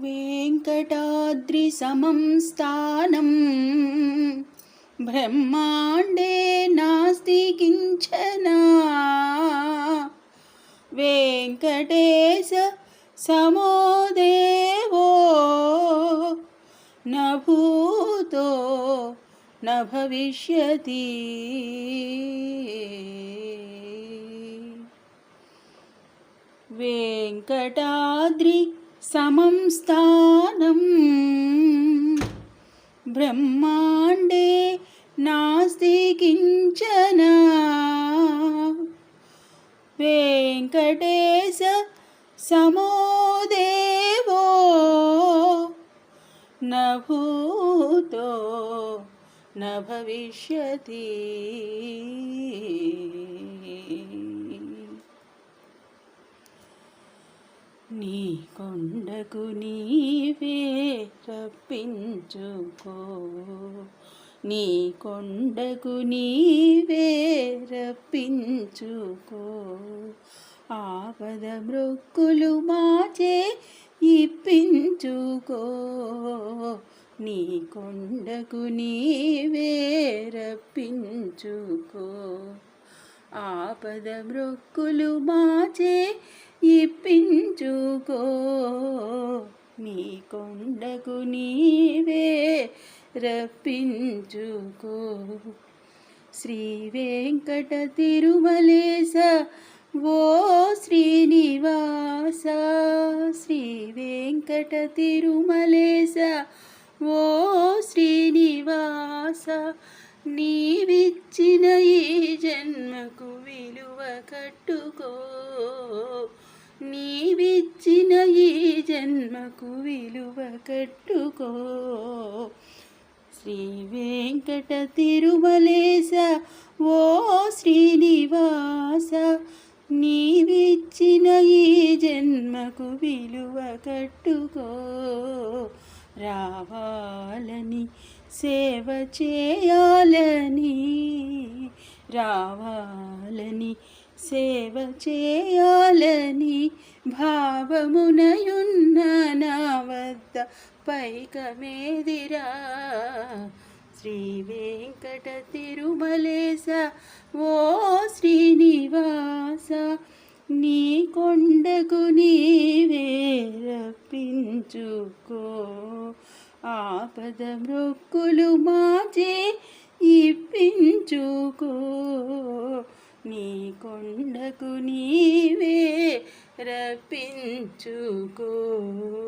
वेङ्कटाद्रिसमं स्थानं ब्रह्माण्डे नास्ति किञ्चन। वेङ्कटेश समो देवो न भूतो न भविष्यति। वेङ्कटाद्रि समं स्थानं ब्रह्माण्डे नास्ति किञ्चन। वेङ्कटेश समो देवो न भूतो न भविष्यति। నీ కొండకు నీవే రప్పించుకో, నీ కొండకు నీవే రప్పించుకో. ఆపద మృక్కులు మాచే ఇప్పించుకో, నీ కొండకు నీవే రప్పించుకో. ఆపద మృక్కులు మాచే ఇప్పించుకో, నీ కొండకు నీవే రప్పించుకో. శ్రీ వెంకట తిరుమలేశ ఓ శ్రీనివాస, శ్రీ వెంకట తిరుమలేశ ఓ శ్రీనివాస. నీవిచ్చిన ఈ జన్మకు విలువ కట్టుకో, నీవిచ్చిన ఈ జన్మకు విలువ కట్టుకో. శ్రీ వెంకట తిరుమలేశ ఓ శ్రీనివాస, నీవిచ్చిన ఈ జన్మకు విలువ కట్టుకో. రావాలని సేవ చేయాలని, రావాలని సేవ చేయాలని భావమునయున్న నా వద్ద పైకమేదిరా. శ్రీ వెంకట తిరుమలేశ ఓ శ్రీనివాస, నీ కొండకు నీవే రప్పించుకో. ఆపద మృక్కులు మాచే ఇప్పించుకో, నీ కొండకు నీవే రప్పించుకో.